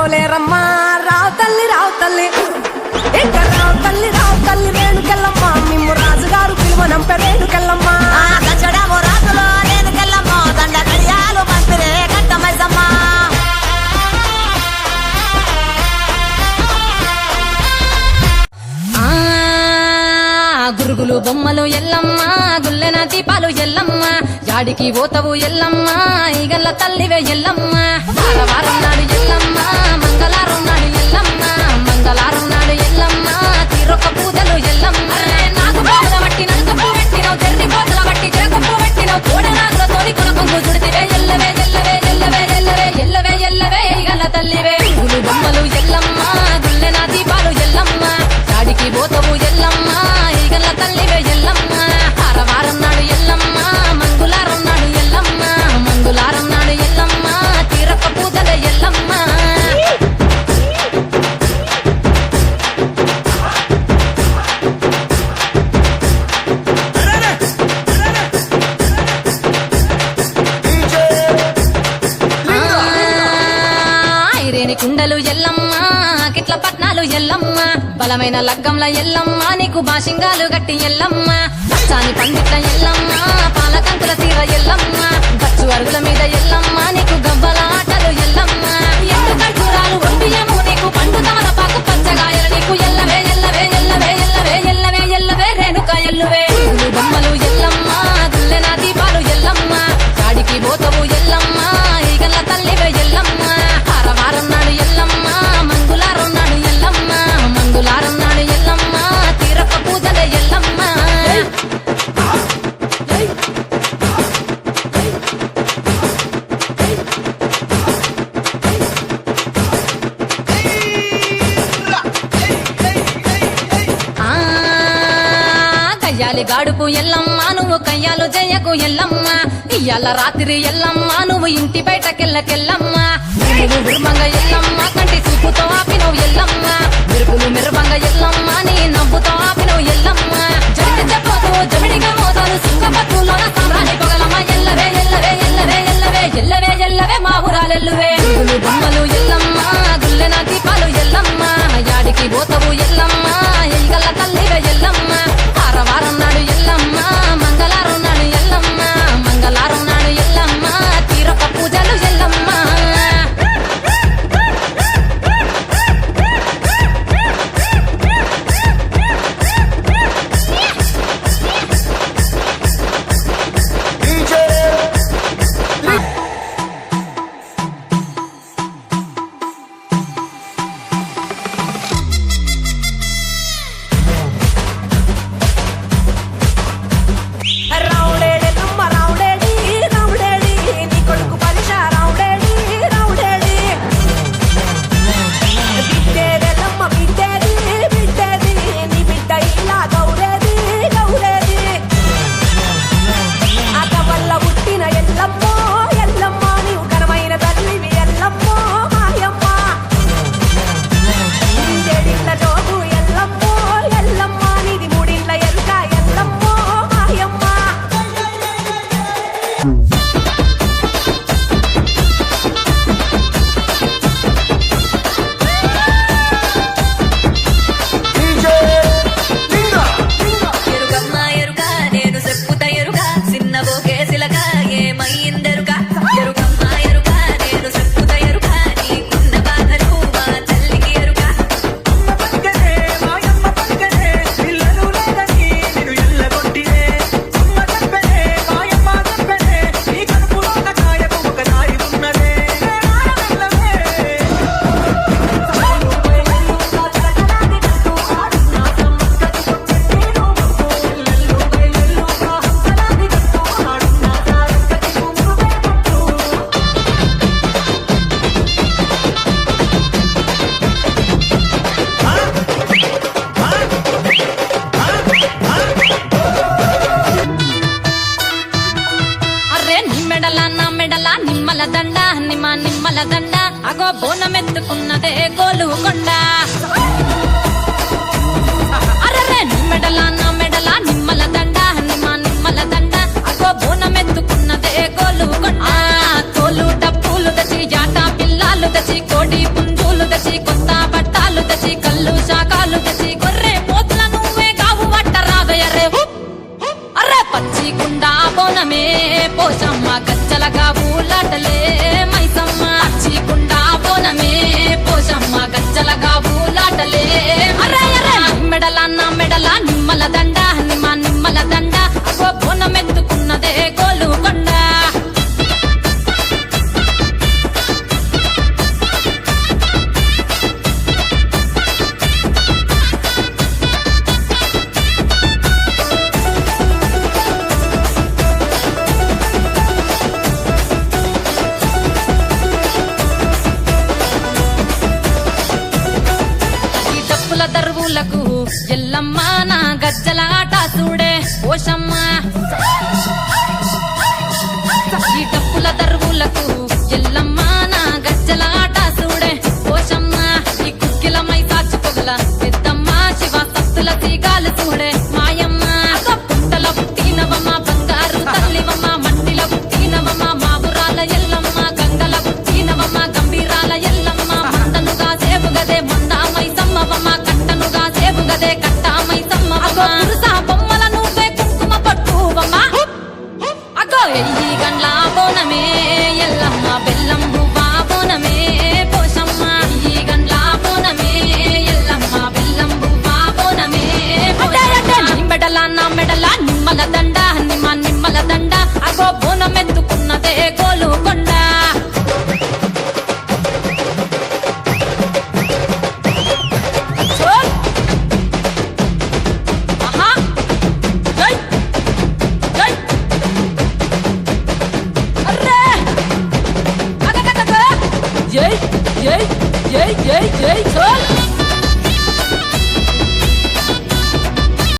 పోలేరమ్మా రావు తల్లి ఇక రావు తల్లి రేణుకెళ్ళమ్మా మిమ్ము రాజుగారు పిలువనంపే రేణుకెళ్ళమ్మా గచ్చడమో రాజులో రేణుకెళ్ళమ్మో దండ గడియాలు మంత్రే కట్టమైసమ్మా గురుగులు బొమ్మలు ఎల్లమ్మ గుల్లెన దీపాలు ఎల్లమ్మ జాడికి పోతవు ఎల్లమ్మ ఈగల్ల తల్లివే ఎల్లమ్మ వారం నాడు ఎల్లమ్మ మంగళారం నాడు ఎల్లమ్మ మంగళారం నాడు ఎల్లమ్మ తీరొక్క పూజలు ఎల్లమ్మ నాకు పూల బట్టి నలుకప్పు పెట్టినవు తెర్రి కోతల బట్టి చెరకప్పు పెట్టినవు కోడనాగులతోని కొనకొంగు చుడితివే ఎల్లవే ఎల్లవే ఎల్లవే ఎల్లవే ఎల్లవే ఎల్లవే ఈగల్ల తల్లివే గురుగులు బొమ్మలు ఎల్లమ్మ గుల్లెన దీపాలు ఎల్లమ్మ జాడికి పోతవు ఎల్లమ్మ ఈగల్ల తల్లివే ఎల్లమ్మ వారం నాడు ఎల్లమ్మ మంగుళారం నాడు ఎల్లమ్మ మంగుళారం నాడు ఎల్లమ్మ తీరొక్క పూజల ఎల్లమ్మ ఐరేని కుండలు ఎల్లమ్మ కిట్ల పట్నాలు ఎల్లమ్మ బలమైన లగ్గంల ఎల్లమ్మ నీకు బాషింగాలు గట్టి ఎల్లమ్మ చాని పండిట్ల ఎల్లమ్మ పాలకంకుల తీర ఎల్లమ్మ గచ్చు అరుగుల మీద ఎల్లమ్మ నీకు గవ్వల ఆటలు ఎల్లమ్మ ఎండు కర్పూరాలు ఒంటియము నీకు పండు తమలపాకు పచ్చగాయలు నీకు ఎల్లవే ఎల్లవే ఎల్లవే ఎల్లవే ఎల్లవే ఎల్లవే రేణుక ఎల్లువే బొమ్మలు ఎల్లమ్మ గుల్లెన దీపాలు ఎల్లమ్మ చాడికి పోతవు ఎల్లమ్మ ఈగల్ల తల్లివే ఎల్లమ్మ వారం నాడు ఎల్లమ్మ మంగుళారం నాడు ఎల్లమ్మ మంగుళారం నాడు ఎల్లమ్మ తీరొక్క పూజల ఎల్లమ్మ కయ్యాలి గాడుపు ఎల్లమ్మ నువ్వు కయ్యాలు జయకు ఎల్లమ్మ ఇయ్యాల రాత్రి ఎల్లమ్మ నువ్వు ఇంటి బయటకెళ్ళకెళ్ళమ్మ నువ్వు ఉర్మంగ ఎల్లమ్మ కంటి చూపుతో ఆపినవు ఎల్లమ్మ మెరుపులు మెరువంగ ఎల్లమ్మ నీ నవ్వుతో ఆపినవు ఎల్లమ్మ జడికి చెప్పదు జమిడిగా మోదాలు సుఖపట్టులోన సంబరాన్ని పొగలమ్మ ఎల్లవే ఎల్లవే ఎల్లవే ఎల్లవే ఎల్లవే ఎల్లవే మా ఊరాలెల్లువే బొమ్మలు ఎల్లమ్మ గుల్లెన దీపాలు ఎల్లమ్మ యాడికి పోతవు ఎల్లమ్మ ఈగల్ల తల్లివే ఎల్లమ్మ వారం నాడు ఎల్లమ్మ మంగళారం నాడు ఎల్లమ్మ మంగళారం నాడు ఎల్లమ్మ తీరొక్క పూజలు ఎల్లమ్మ రౌడేడి నీ కొడుకు పలిష రౌడేడి బిడ్డేదెల్లమ్మ బిడ్డేది నీ బిడ్డ ఇలా గౌరేది అత వల్ల పుట్టిన ఎల్లమ్మో నీవు ఘనమైన తల్లివి ఎల్లమ్మో మాయమ్మ నీదేడిళ్ళ జోగు ఎల్లమ్మో నీది మూడిళ్ళ ఎరుక ఎల్లమ్మో మాయమ్మ ఎరుగమ్మ ఎరుక నేను చెప్పుత ఎరుక చిన్న బోకేసిలక ఏమైందెరుక ఎరుగమ్మ ఎరుక నేను చెప్పుత ఎరుక నీకున్న బాధలు మా తల్లికి ఎరుక అర్రే నా మెడల నిమ్మల దండ నిమ్మల దండ అగో బోనమెత్తుకున్నదే గోలు కొండ అర్రే నా మెడల నిమ్మల దండ నిమ్మల దండ అగో బోనమెత్తుకున్నదే గోలు కొండ తోలు డప్పులు తెచ్చి జాట పిల్లాలు తెచ్చి కోడి పుంజులు బోనమే పోషమ్మ గజ్జలగా ఊలాటలే మైసమ్మ చీకుండా బోనమే పోషమ్మ గజ్జలగా ఊలాటలే మెడల నా మెడల నిమ్మల దండ నిమ్మల దండ అగో బోనమెత్తుకున్నదే గోలుకొండ దరువులకు ఎల్లమ్మ నా గజ్జల ఆట చూడే పోషమ్మ ఈ డప్పుల దరువులకు ఎల్లమ్మ నా గజ్జల ఆట చూడే పోషమ్మ ఈ కుక్కిల మై సాచి పొగల పెద్దమ్మ శివ సత్తుల తీగాలు చూడే మాయమ్మ పుట్టల పుట్టినవమ్మ బంగారు తల్లివమ్మ మండిల పుట్టినవమ్మ మావురాల ఎల్లమ్మ గంగల పుట్టినవమ్మ గంభీరాల ఎల్లమ్మ మందనుగా సేపుగదే మందామై సమ్మవమ్మ గదే కట్టామై సమ్మవమ్మ పురుసా బొమ్మల నువ్వే కుంకుమ పట్టువమ్మ అగో ఎయ్యి గండ్ల బోనమే ఎల్లమ్మ బెల్లం బువ్వా బోనమే పోషమ్మ ఈ గండ్ల బోనమే ఎల్లమ్మ బెల్లం బువ్వా బోనమే నీ మెడల నా మెడల నిమ్మల దండ నిమ్మల దండ అగో బోనమెత్తుకున్నదే గోలుకొండ జై జై జై జై జై